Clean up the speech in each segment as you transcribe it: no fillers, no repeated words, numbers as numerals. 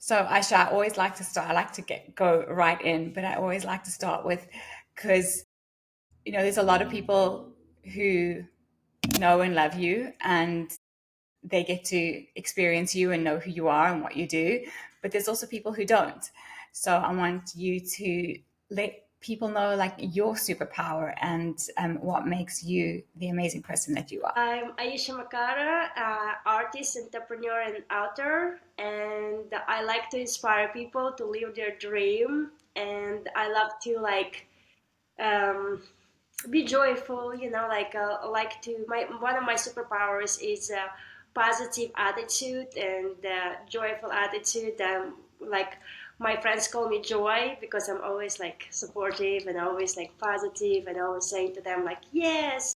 So, Aisha, I always like to start. I like to go right in, but I always like to start with because there's a lot of people who know and love you, and they get to experience you and know who you are and what you do. But there's also people who don't. So I want you to let people know like your superpower and what makes you the amazing person that you are. I'm Aisha Makara, artist, entrepreneur, and author, and I like to inspire people to live their dream. And I love to um, be joyful. Like to my one of my superpowers is positive attitude and joyful attitude. Like my friends call me Joy because I'm always like supportive and always like positive and always saying to them like yes,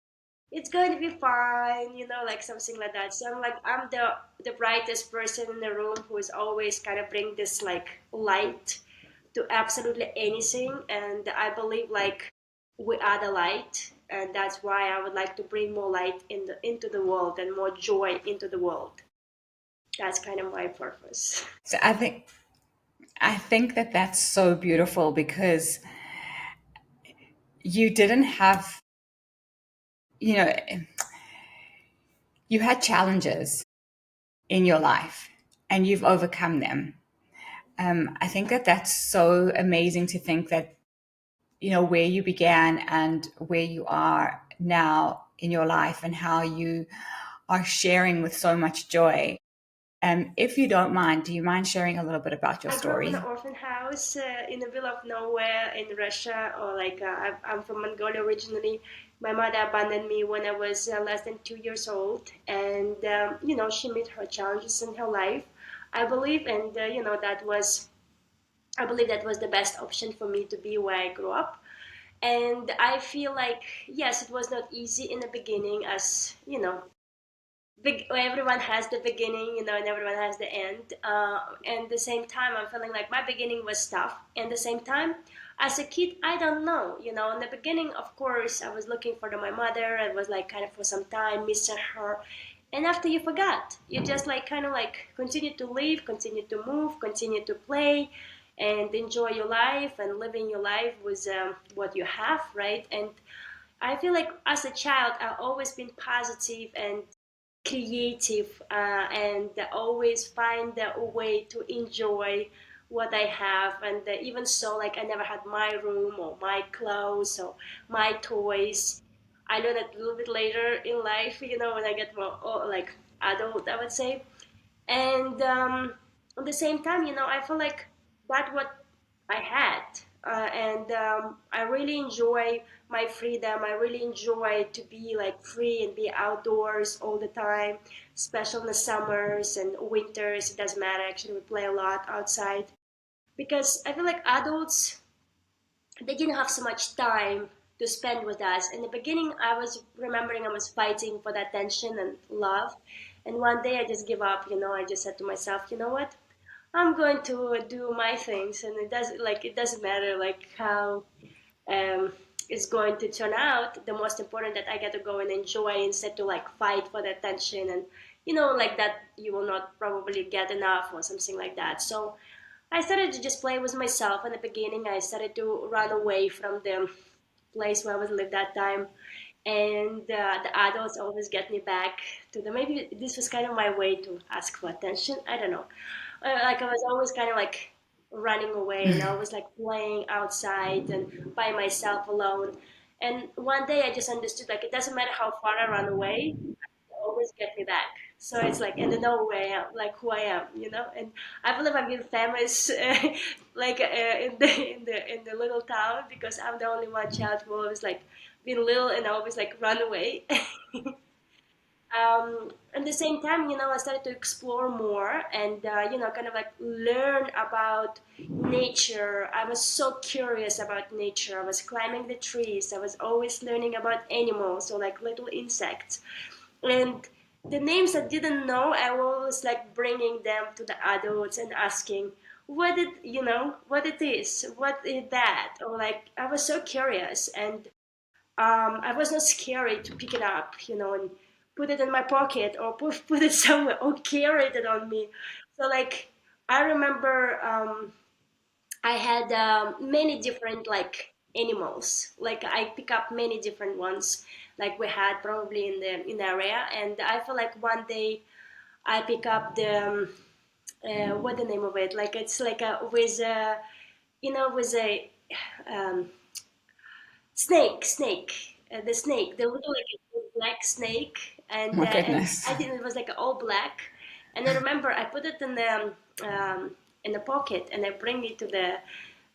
it's going to be fine, like something like that. So I'm the brightest person in the room who is always kind of bring this like light to absolutely anything, and I believe like we are the light, and that's why I would like to bring more light into the world and more joy into the world. That's kind of my purpose. So I think that that's so beautiful because you didn't have, you know, you had challenges in your life and you've overcome them. I think that that's so amazing to think that, where you began and where you are now in your life and how you are sharing with so much joy. If you don't mind, do you mind sharing a little bit about your I grew up in an story? orphan house in the middle of nowhere in Russia, or I'm from Mongolia originally. My mother abandoned me when I was less than 2 years old, and she met her challenges in her life. I believe, and I believe that was the best option for me to be where I grew up. And I feel like yes, it was not easy in the beginning, as everyone has the beginning, and everyone has the end. And at the same time, I'm feeling like my beginning was tough. And the same time, as a kid, I don't know. In the beginning, of course, I was looking for my mother. I was like kind of for some time missing her. And after you forgot, you just like kind of like continue to live, continue to move, continue to play, and enjoy your life and living your life with what you have, right? And I feel like as a child, I've always been positive and creative, and always find a way to enjoy what I have. And even so, like I never had my room or my clothes or my toys. I learned that a little bit later in life, when I get more like adult, I would say. And at the same time, I feel like that's what I had, and I really enjoy my freedom. I really enjoy to be like free and be outdoors all the time, especially in the summers and winters. It doesn't matter, actually we play a lot outside, because I feel like adults, they didn't have so much time to spend with us. In the beginning, I was remembering I was fighting for that attention and love. And one day I just give up, I just said to myself, you know what? I'm going to do my things, and it doesn't matter like how um, it's going to turn out. The most important that I get to go and enjoy instead to like fight for the attention, and like that you will not probably get enough or something like that. So I started to just play with myself. In the beginning, I started to run away from the place where I was lived that time, and the adults always get me back to the. Maybe this was kind of my way to ask for attention. I don't know. Like I was always kind of like running away, and I was like playing outside and by myself alone. And one day I just understood like it doesn't matter how far I run away, always get me back. So it's like, and they know who I am, like who I am, And I believe I'm being famous, in the little town, because I'm the only one child who always like been little and always like run away. At the same time, I started to explore more and, kind of like learn about nature. I was so curious about nature. I was climbing the trees. I was always learning about animals or like little insects. And the names I didn't know, I was like bringing them to the adults and asking, what it is, what is that? Or like, I was so curious, and I was not scary to pick it up, and put it in my pocket or put it somewhere or carry it on me. So like I remember I had many different like animals. Like I pick up many different ones. Like we had probably in the area, and I feel like one day I pick up the what the name of it? Like it's like a with a with a um, the snake, the little like a black snake, My and goodness. I think it was like all black. And I remember I put it in the pocket, and I bring it to the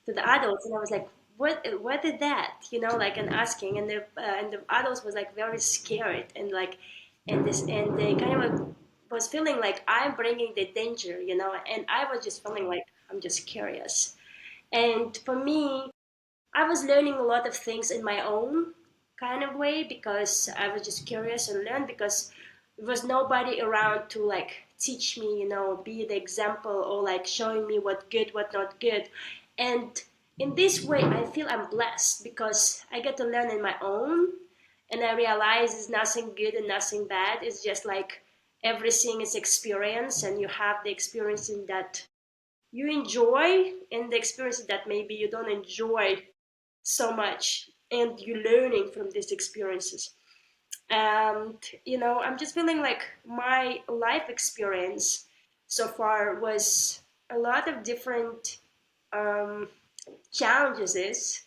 adults, and I was like, what did that, like, and asking, and the adults was like very scared, and like, and they kind of like, was feeling like I'm bringing the danger, and I was just feeling like I'm just curious. And for me, I was learning a lot of things in my own kind of way because I was just curious and learn because there was nobody around to like teach me, be the example or like showing me what good, what not good. And in this way, I feel I'm blessed because I get to learn in my own, and I realize it's nothing good and nothing bad. It's just like everything is experience, and you have the experience in that you enjoy and the experiences that maybe you don't enjoy so much, and you're learning from these experiences. And I'm just feeling like my life experience so far was a lot of different um, challenges,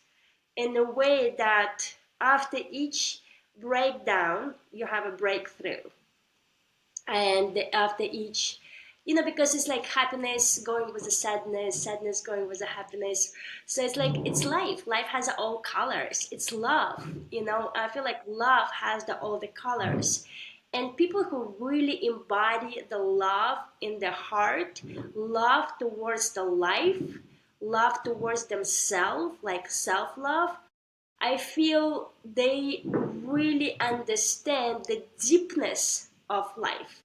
in a way that after each breakdown you have a breakthrough, and after each, because it's like happiness going with the sadness, sadness going with the happiness. So it's like it's life has all colors. It's love, I feel like love has all the colors. And people who really embody the love in their heart, love towards the life, love towards themselves, like self-love, I feel they really understand the deepness of life,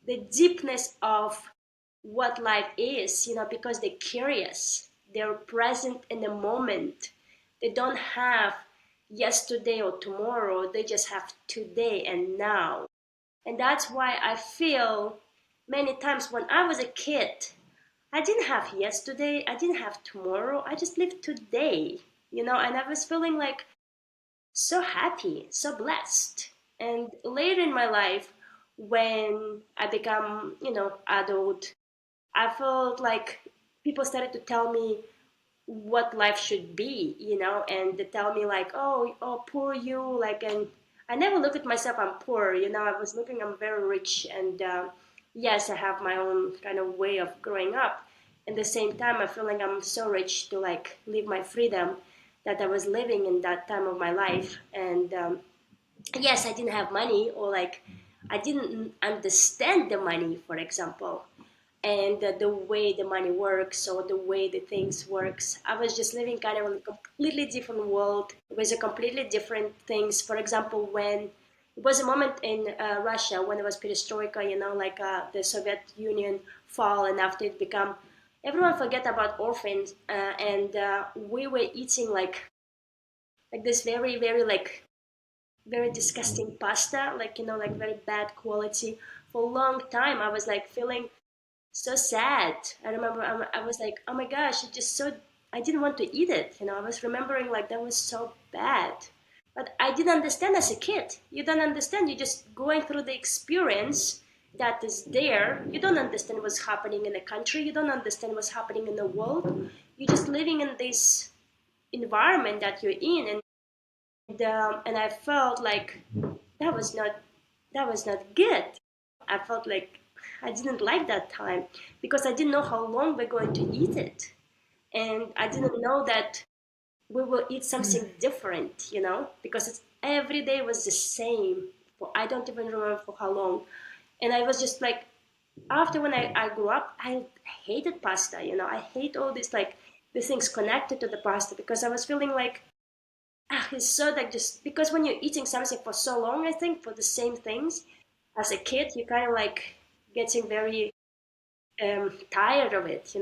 the deepness of what life is, because they're curious, they're present in the moment. They don't have yesterday or tomorrow, they just have today and now. And that's why I feel many times when I was a kid, I didn't have yesterday, I didn't have tomorrow, I just lived today, and I was feeling like so happy, so blessed. And later in my life, when I become, adult, I felt like people started to tell me what life should be, and they tell me like, oh, poor you, like, and I never look at myself, I'm poor, I was looking, I'm very rich, and yes, I have my own kind of way of growing up. At the same time, I feel like I'm so rich to like live my freedom that I was living in that time of my life. And yes, I didn't have money, or like I didn't understand the money, for example, and the way the money works or the way the things works. I was just living kind of in a completely different world with a completely different things. For example, when it was a moment in Russia when it was perestroika, like the Soviet Union fall, and after it become, everyone forget about orphans, and we were eating like this very very like very disgusting pasta, like like very bad quality. For a long time I was like feeling so sad. I remember I was like, oh my gosh, it just so, I didn't want to eat it. I was remembering like that was so bad. But I didn't understand as a kid. You don't understand. You're just going through the experience that is there. You don't understand what's happening in the country. You don't understand what's happening in the world. You're just living in this environment that you're in, and I felt like that was not that was not good. I felt like I didn't like that time because I didn't know how long we're going to eat it, and I didn't know that we will eat something different, because it's every day was the same. For I don't even remember for how long, and I was just like, after when I grew up, I hated pasta. I hate all these like the things connected to the pasta because I was feeling like, it's so like just because when you're eating something for so long, I think for the same things as a kid, you kind of like getting very tired of it.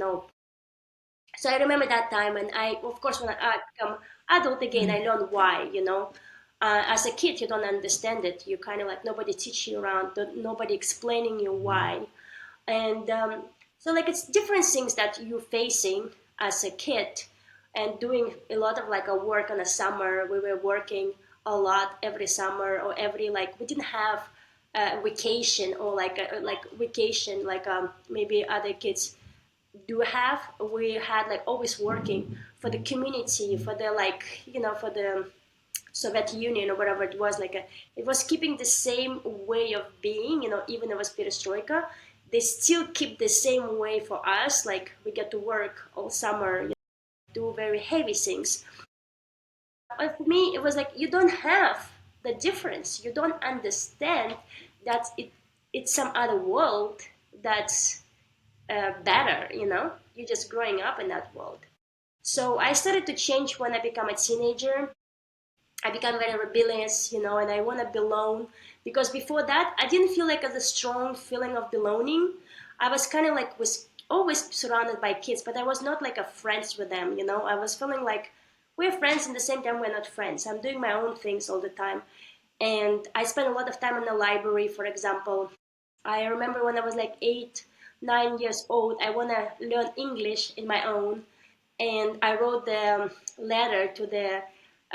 So I remember that time, and I, of course, when I become adult again, I learned why. As a kid, you don't understand it. You kind of like nobody teach you around, nobody explaining you why, and So like it's different things that you're facing as a kid, and doing a lot of like a work on a summer. We were working a lot every summer, or every, like, we didn't have a vacation, or like a like vacation like maybe other kids do have. We had like always working for the community, for the, like, for the Soviet Union or whatever it was. Like it was keeping the same way of being, even it was perestroika. They still keep the same way for us. Like we get to work all summer, do very heavy things. But for me, it was like you don't have the difference. You don't understand that it's some other world that's better. You're just growing up in that world. So I started to change when I became a teenager. I became very rebellious, and I want to belong, because before that I didn't feel like a strong feeling of belonging. I was kind of like was always surrounded by kids, but I was not like a friends with them. I was feeling like we're friends, and the same time we're not friends. I'm doing my own things all the time, and I spent a lot of time in the library, for example. I remember when I was like 8, 9 years old, I want to learn English in my own, and I wrote the letter to the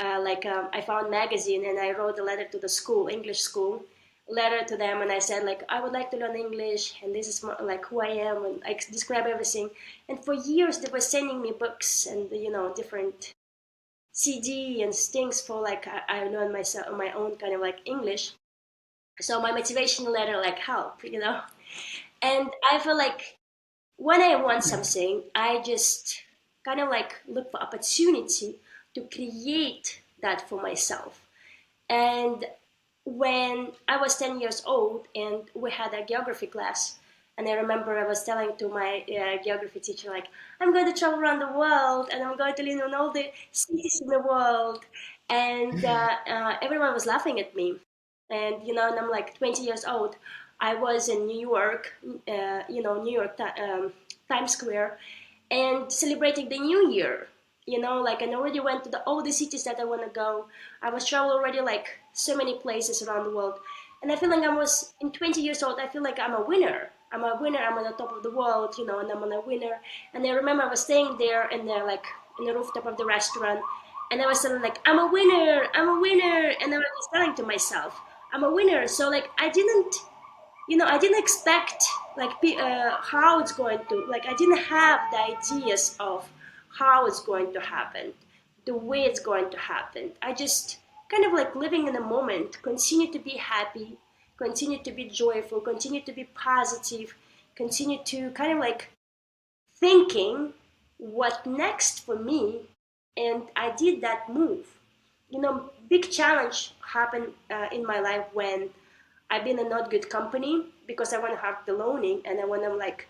I found magazine, and I wrote a letter to the school, English school, letter to them, and I said like I would like to learn English, and this is like who I am, and I describe everything. And for years they were sending me books and different CD and things for like I learned myself my own kind of like English. So my motivation letter like help. And I feel like when I want something, I just kind of like look for opportunity to create that for myself. And when I was 10 years old and we had a geography class, and I remember I was telling to my geography teacher, like, I'm going to travel around the world and I'm going to live in all the cities in the world. And everyone was laughing at me. And I'm like 20 years old. I was in New York, New York Times Square, and celebrating the New Year. Like I already went to all the cities that I want to go. I was traveled already like so many places around the world, and I feel like I was in 20 years old. I feel like I'm a winner. I'm a winner. I'm on the top of the world, and I'm on a winner. And I remember I was staying there in the like in the rooftop of the restaurant, and I was telling like I'm a winner. I'm a winner, and I was just telling to myself I'm a winner. So like I didn't expect like how it's going to, like I didn't have the ideas of how it's going to happen, the way it's going to happen. I just kind of like living in the moment, continue to be happy, continue to be joyful, continue to be positive, continue to kind of like thinking what next for me. And I did that move. Big challenge happened in my life when I've been in not good company, because I want to have belonging, and I want to like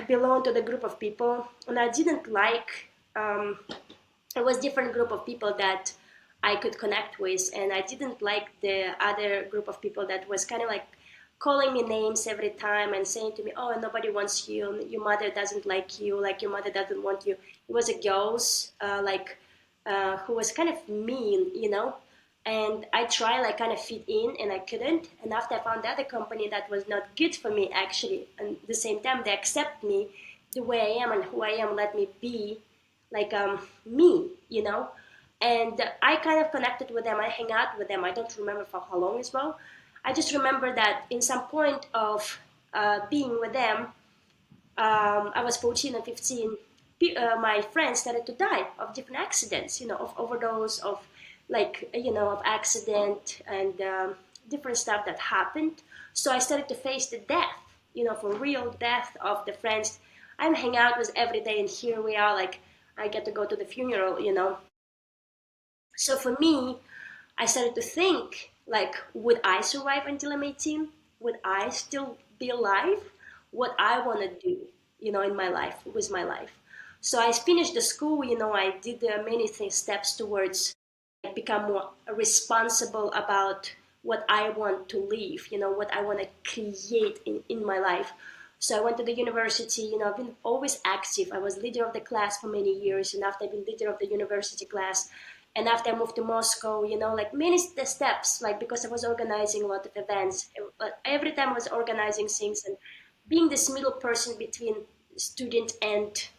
belong to the group of people. And I didn't like it was different group of people that I could connect with, and I didn't like the other group of people that was kind of like calling me names every time and saying to me, "Oh, nobody wants you. Your mother doesn't like you. Like your mother doesn't want you." It was a girls who was kind of mean. And I tried like kind of fit in, and I couldn't. And after I found the other company that was not good for me actually, and at the same time they accept me the way I am and who I am, let me be like me. And I kind of connected with them. I hang out with them. I don't remember for how long as well. I just remember that in some point of being with them, I was 14 and 15. My friends started to die of different accidents, of overdose, of of accident, and different stuff that happened. So I started to face the death, for real death of the friends I'm hanging out with every day. And here we are, like, I get to go to the funeral. So for me, I started to think, like, would I survive until I'm 18? Would I still be alive? What I want to do, in my life, with my life. So I finished the school, I did many things, steps towards like become more responsible about what I want to live, what I want to create in my life. So I went to the university, I've been always active. I was leader of the class for many years, and after I've been leader of the university class, and after I moved to Moscow, like many steps, like because I was organizing a lot of events. Every time I was organizing things, and being this middle person between student and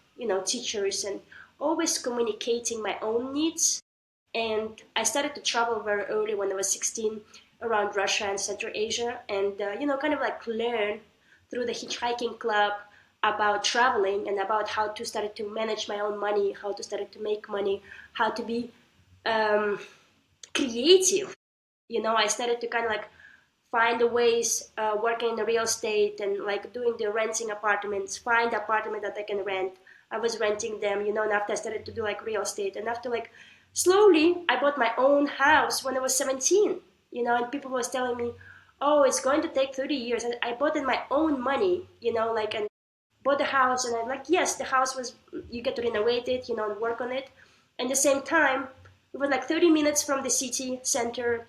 teachers, and always communicating my own needs. And I started to travel very early when I was 16 around Russia and Central Asia, and kind of like learn through the hitchhiking club about traveling and about how to start to manage my own money, how to start to make money, how to be um, creative. I started to kind of like find the ways, working in the real estate and like doing the renting apartments, find apartment that I can rent. I was renting them, and after I started to do like real estate, and after like slowly I bought my own house when I was 17, and people was telling me, oh, it's going to take 30 years. And I bought in my own money, like, and bought the house. And I'm like, yes, the house was, you get to renovate it, and work on it. And the same time, it was like 30 minutes from the city center.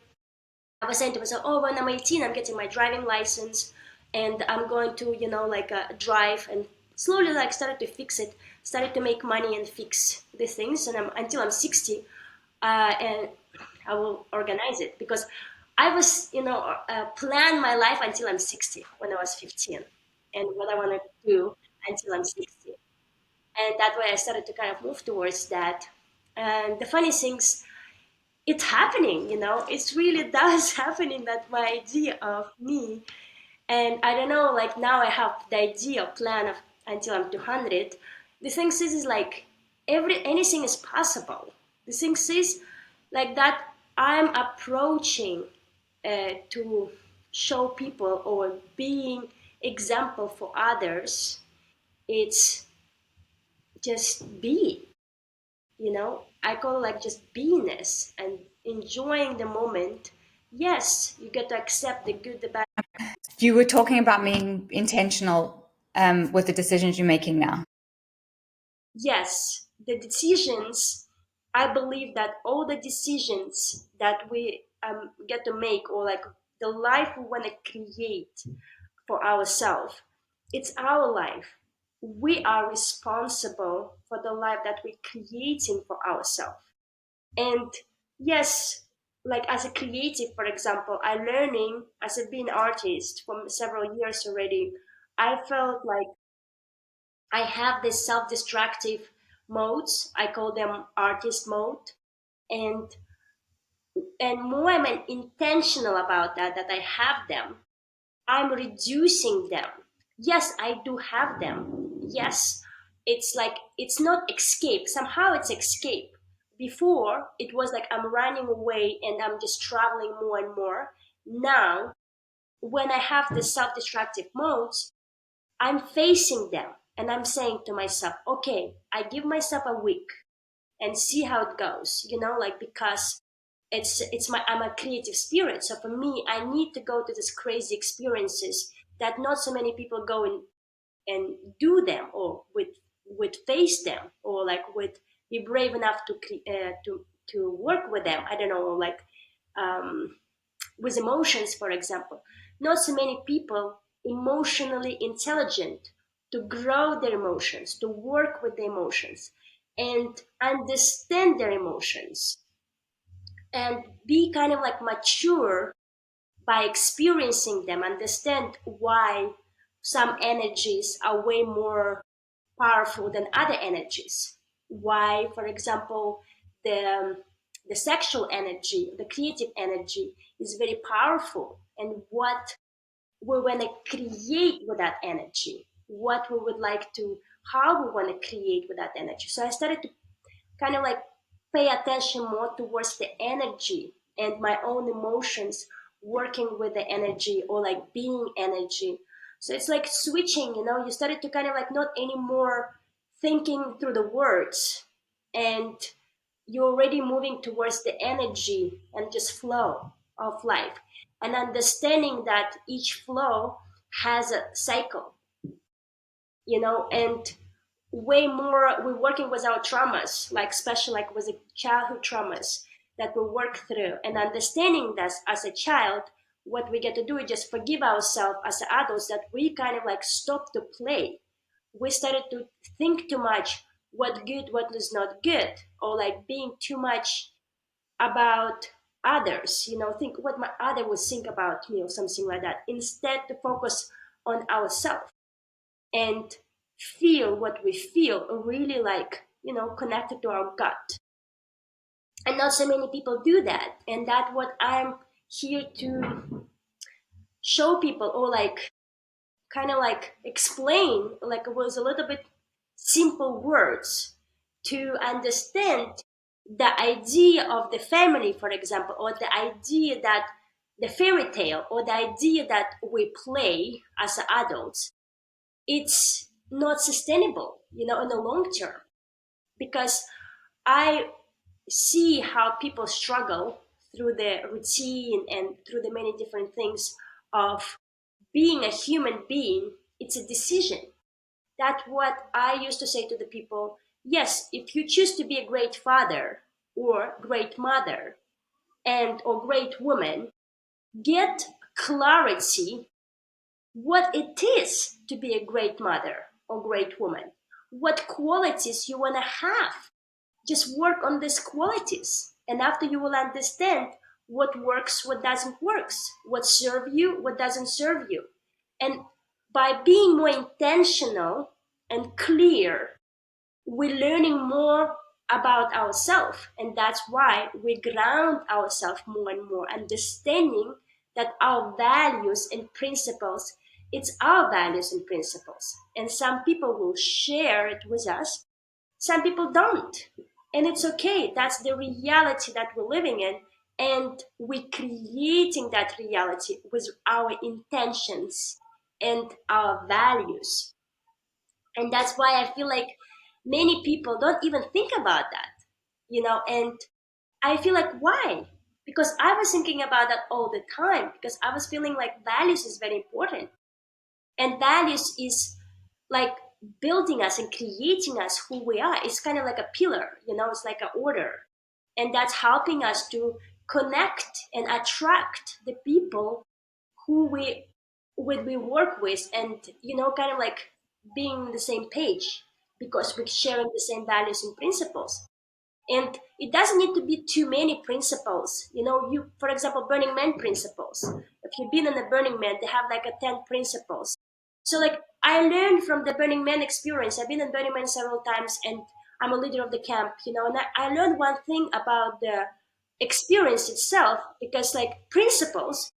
I was saying to myself, oh, when I'm 18, I'm getting my driving license, and I'm going to, like drive, and slowly like started to fix it, started to make money and fix the things, and until I'm 60, and I will organize it because I was, plan my life until I'm 60 when I was 15, and what I want to do until I'm 60, and that way I started to kind of move towards that. And the funny things, it's happening, it's really does happening, that my idea of me. And I don't know, like now I have the idea plan of until I'm 200. The thing is like anything is possible. The thing is like that I'm approaching, to show people or being example for others. It's just be, I call it like just beingness and enjoying the moment. Yes, you get to accept the good, the bad. You were talking about being intentional with the decisions you're making now. Yes, the decisions, I believe that all the decisions that we get to make, or like the life we want to create for ourselves, it's our life. We are responsible for the life that we're creating for ourselves. And yes, like as a creative, for example, I learning as a being artist from several years already. I felt like I have this self-destructive modes. I call them artist mode. And more I'm intentional about that I have them, I'm reducing them. Yes, I do have them. Yes, it's like it's not escape. Somehow it's escape. Before it was like I'm running away and I'm just traveling more and more. Now, when I have the self-destructive modes, I'm facing them and I'm saying to myself, okay, I give myself a week and see how it goes, like because it's my I'm a creative spirit. So for me, I need to go to these crazy experiences that not so many people go and do them, or with face them, or like with be brave enough to work with them. I don't know, like um, with emotions, for example. Not so many people emotionally intelligent to grow their emotions, to work with the emotions, and understand their emotions, and be kind of like mature by experiencing them, understand why some energies are way more powerful than other energies. Why, for example, the sexual energy, the creative energy is very powerful, and what we want to create with that energy, what we would like to, how we want to create with that energy. So I started to kind of like pay attention more towards the energy and my own emotions, working with the energy, or like being energy. So it's like switching, you started to kind of like not anymore thinking through the words, and you're already moving towards the energy and just flow of life, and understanding that each flow has a cycle, and way more we're working with our traumas, like especially like with the childhood traumas that we work through, and understanding that as a child, what we get to do is just forgive ourselves as adults, that we kind of like stop to play. We started to think too much what good, what is not good, or like being too much about others, think what my other would think about me or something like that, instead to focus on ourselves. and feel what we feel, really like, connected to our gut. And not so many people do that. And that's what I'm here to show people, or like kind of like explain, like it was a little bit simple words to understand the idea of the family, for example, or the idea that the fairy tale, or the idea that we play as adults, it's not sustainable, in the long term. Because I see how people struggle through the routine and through the many different things of being a human being. It's a decision. That's what I used to say to the people. Yes, if you choose to be a great father or great mother and or great woman, get clarity what it is to be a great mother or great woman, what qualities you want to have. Just work on these qualities, and after you will understand what works, what doesn't works, what serve you, what doesn't serve you. And by being more intentional and clear, we're learning more about ourselves, and that's why we ground ourselves more and more, understanding that our values and principles, it's our values and principles, and some people will share it with us, some people don't. And it's okay. That's the reality that we're living in. And we're creating that reality with our intentions and our values. And that's why I feel like many people don't even think about that. And I feel like, why? Because I was thinking about that all the time, because I was feeling like values is very important. And values is like building us and creating us who we are. It's kind of like a pillar, it's like an order. And that's helping us to connect and attract the people who we work with, and kind of like being on the same page, because we're sharing the same values and principles. And it doesn't need to be too many principles. You, for example, Burning Man principles. If you've been in the Burning Man, they have like a 10 principles. So like I learned from the Burning Man experience. I've been in Burning Man several times, and I'm a leader of the camp, and I learned one thing about the experience itself, because like principles,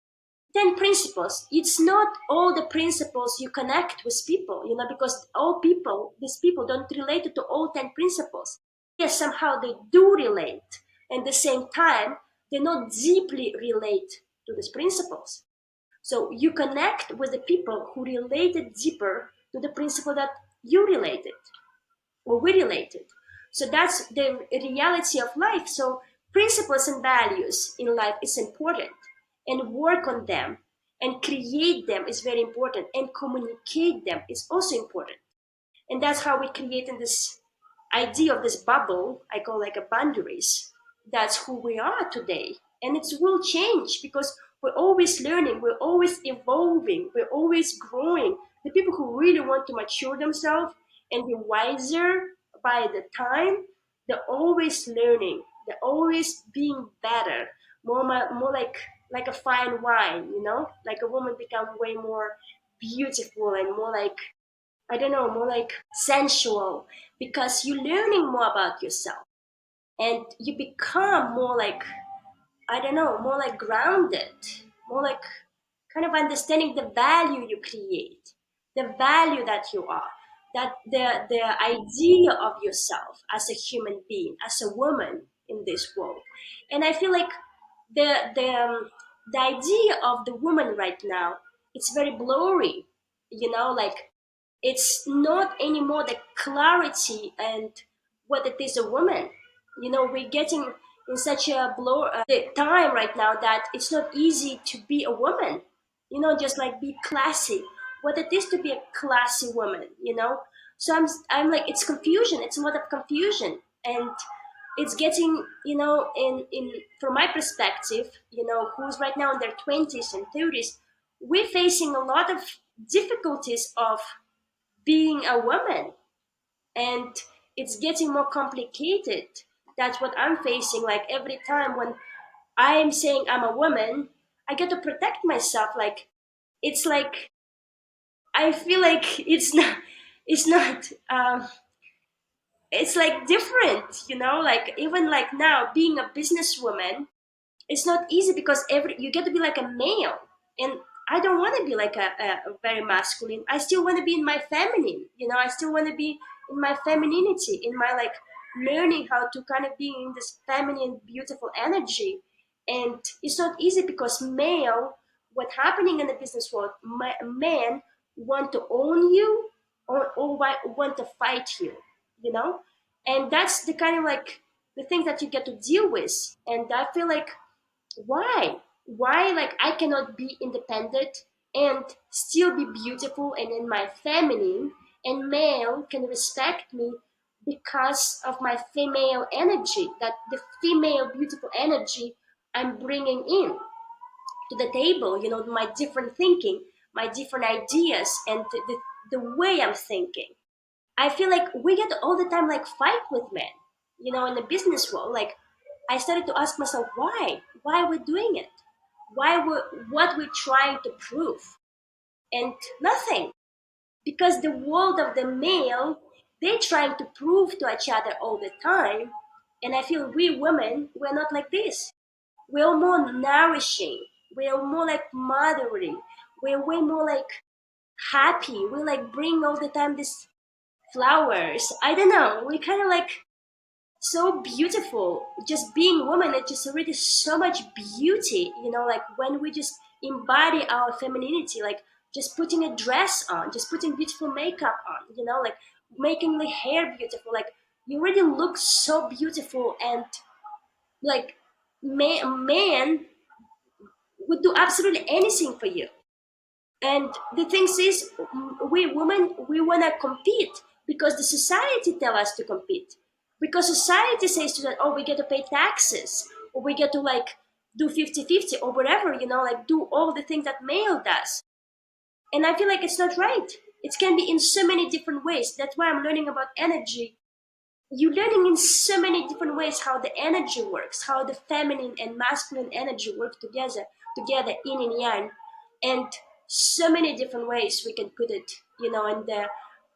10 principles, it's not all the principles you connect with people, because all people, these people don't relate to all 10 principles. Yes, somehow they do relate. And at the same time, they not deeply relate to these principles. So you connect with the people who related deeper to the principle that you related or we related. So that's the reality of life. So principles and values in life is important, and work on them and create them is very important, and communicate them is also important. And that's how we create in this idea of this bubble I call like a boundaries. That's who we are today, and it will change because we're always learning, we're always evolving, we're always growing. The people who really want to mature themselves and be wiser by the time, they're always learning, they're always being better, more like a fine wine, like a woman become way more beautiful and more like, I don't know, more like sensual, because you're learning more about yourself, and you become more like, I don't know, more like grounded, more like kind of understanding the value you create, the value that you are, that the idea of yourself as a human being, as a woman in this world. And I feel like the idea of the woman right now, it's very blurry, like it's not anymore the clarity and what it is a woman. We're getting in such a the time right now that it's not easy to be a woman, just like be classy, what it is to be a classy woman. So I'm like, it's confusion, it's a lot of confusion. And it's getting, in from my perspective, who's right now in their 20s and 30s, we're facing a lot of difficulties of being a woman, and it's getting more complicated. That's what I'm facing. Like every time when I'm saying I'm a woman, I get to protect myself. Like it's like I feel like it's not it's like different, like even like now being a businesswoman, it's not easy because every you get to be like a male, and I don't want to be like a very masculine. I still want to be in my feminine, I still want to be in my femininity, in my like learning how to kind of be in this feminine beautiful energy. And it's not easy because male, what's happening in the business world, men want to own you, or want to fight you, you know and that's the kind of like the thing that you get to deal with. And I feel like, why like I cannot be independent and still be beautiful and in my feminine, and male can respect me because of my female energy, that the female beautiful energy I'm bringing in to the table, my different thinking, my different ideas, and the way I'm thinking. I feel like we get all the time like fight with men, in the business world. Like I started to ask myself, why we're doing it, what we're trying to prove, and nothing, because the world of the male, they're trying to prove to each other all the time. And I feel we women, we're not like this. We're more nourishing. We're more like mothering. We're way more like happy. We like bring all the time this flowers. I don't know. We kind of like so beautiful. Just being woman, it's just already so much beauty. Like when we just embody our femininity, like just putting a dress on, just putting beautiful makeup on. Like making the hair beautiful. Like you already look so beautiful, and like a man would do absolutely anything for you. And the thing is, we women, we want to compete because the society tell us to compete. Because society says to that, oh, we get to pay taxes, or we get to like do 50-50 or whatever, like do all the things that male does. And I feel like it's not right. It can be in so many different ways. That's why I'm learning about energy. You're learning in so many different ways how the energy works, how the feminine and masculine energy work together, yin and yang, and so many different ways we can put it,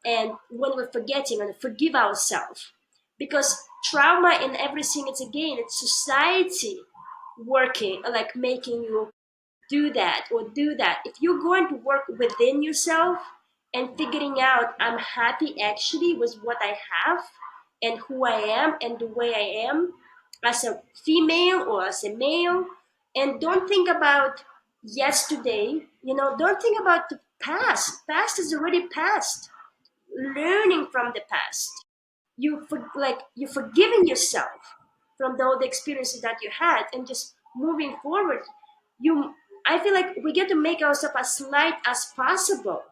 and when we're forgetting and forgive ourselves, because trauma and everything, it's again, it's society working, like making you do that or do that. If you're going to work within yourself and figuring out, I'm happy actually with what I have and who I am and the way I am as a female or as a male, and don't think about yesterday, don't think about the past. Past is already past. Learning from the past, you're forgiving yourself from all the experiences that you had, and just moving forward. you I feel like we get to make ourselves as light as possible,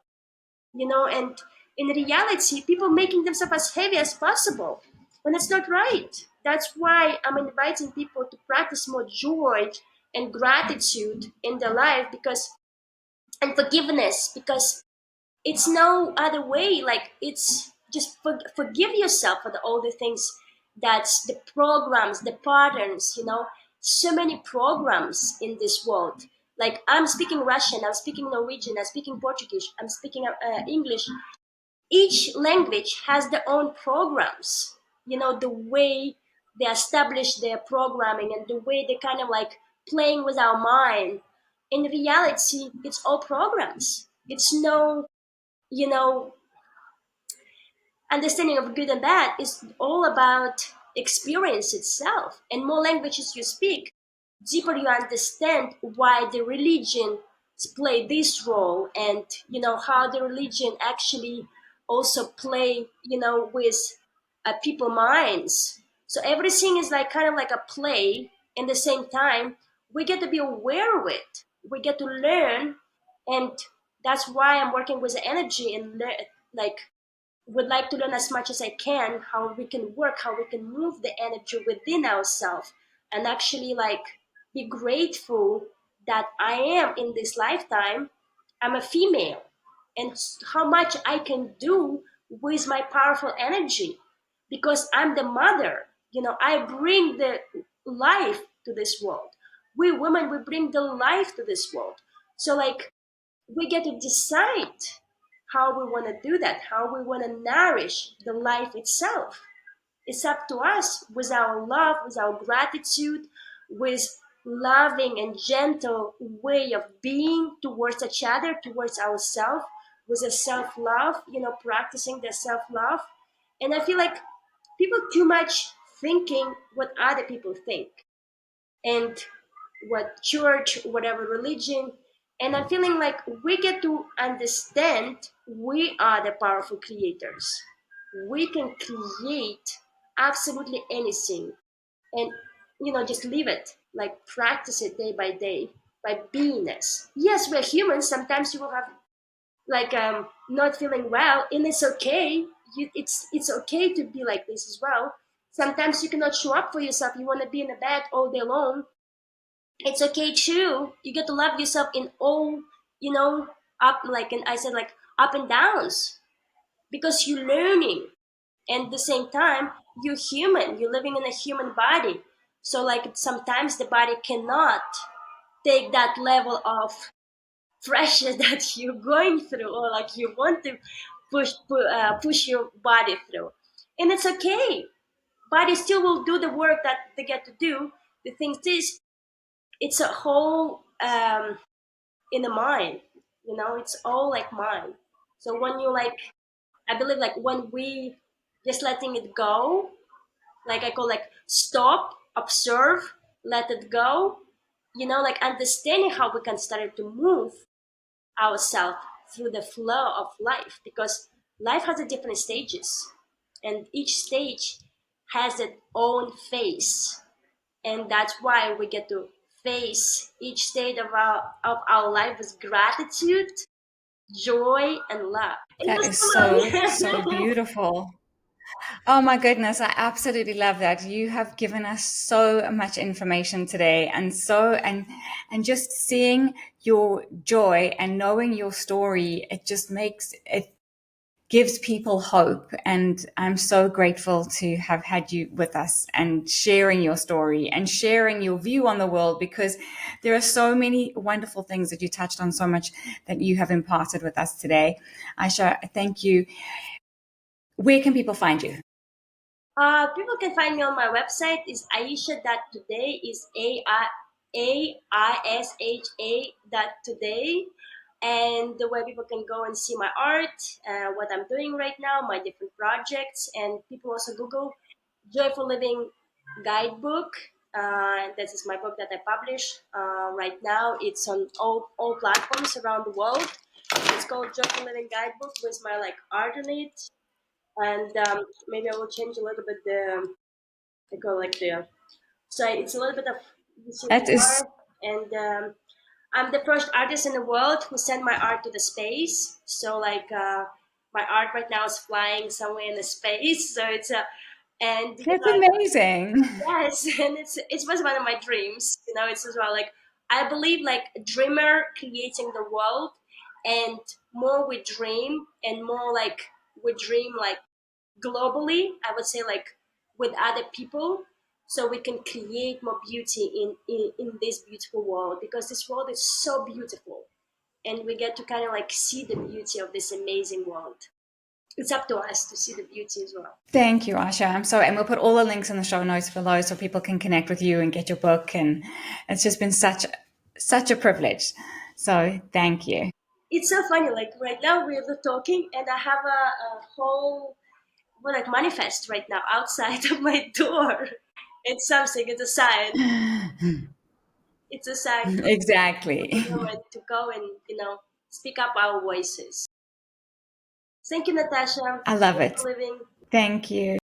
and in reality people making themselves as heavy as possible, when it's not right. That's why I'm inviting people to practice more joy and gratitude in their life, because and forgiveness, because it's no other way. Like it's just forgive yourself for all the things, that's the programs, the patterns, so many programs in this world. Like I'm speaking Russian, I'm speaking Norwegian, I'm speaking Portuguese, I'm speaking English. Each language has their own programs, the way they establish their programming and the way they kind of like playing with our mind. In reality, it's all programs. It's no, you know understanding of good and bad is all about experience itself. And more languages you speak, deeper you understand why the religion play this role, and how the religion actually also play, with people minds. So everything is like kind of like a play. In the same time, we get to be aware of it, we get to learn. And that's why I'm working with the energy and like would like to learn as much as I can how we can work, how we can move the energy within ourselves, and actually like be grateful that I am in this lifetime. I'm a female, and how much I can do with my powerful energy, because I'm the mother. I bring the life to this world. We women, we bring the life to this world. So like we get to decide how we want to do that, how we want to nourish the life itself. It's up to us with our love, with our gratitude, with loving and gentle way of being towards each other, towards ourselves, with a self-love, practicing the self-love. And I feel like people too much thinking what other people think and what church, whatever religion. And I'm feeling like we get to understand we are the powerful creators. We can create absolutely anything and just live it, like practice it day by day by beingness. Yes, we're humans. Sometimes you will have like not feeling well, and it's okay. It's okay to be like this as well. Sometimes you cannot show up for yourself. You want to be in the bed all day long. It's okay too. You get to love yourself in all, you know, up like, and I said like up and downs, because you're learning, and at the same time you're human. You're living in a human body, so like sometimes the body cannot take that level of pressure that you're going through, or like you want to push your body through, and it's okay. Body still will do the work that they get to do. The thing is, it's a whole in the mind. It's all like mind. So when you like, I believe like when we just letting it go, like I call like stop, observe, let it go. Like understanding how we can start to move ourselves through the flow of life, because life has a different stages, and each stage has its own face, and that's why we get to face each state of our life with gratitude, joy, and love. It That was is so, so so long. beautiful. Oh my goodness, I absolutely love that. You have given us so much information today, and just seeing your joy and knowing your story, it just makes it gives people hope. And I'm so grateful to have had you with us and sharing your story and sharing your view on the world, because there are so many wonderful things that you touched on, so much that you have imparted with us today. Aisha, thank you. Where can people find you? People can find me on my website. Is Aisha dot today, is AISHA dot today, and the way people can go and see my art, what I'm doing right now, my different projects, and people also Google Joyful Living Guidebook. This is my book that I publish right now. It's on all platforms around the world. It's called Joyful Living Guidebook with my like art on it, and maybe I will change a little bit the I call like the so it's a little bit of That is CPR, and I'm the first artist in the world who sent my art to the space. So like my art right now is flying somewhere in the space. So it's a and that's amazing. yes, and it was one of my dreams. It's as well like I believe like a dreamer creating the world, and more we dream, and more like we dream like globally, I would say like with other people, so we can create more beauty in this beautiful world, because this world is so beautiful, and we get to kind of like see the beauty of this amazing world. It's up to us to see the beauty as well. Thank you, Asha. I'm sorry. And we'll put all the links in the show notes below so people can connect with you and get your book. And it's just been such a privilege. So thank you. It's so funny, like right now we're talking, and I have a whole well, like manifest right now outside of my door. It's something, it's a sign. It's a sign for Exactly. the women to go and speak up our voices. Thank you, Natasha. I love Thank you it. for living. Thank you.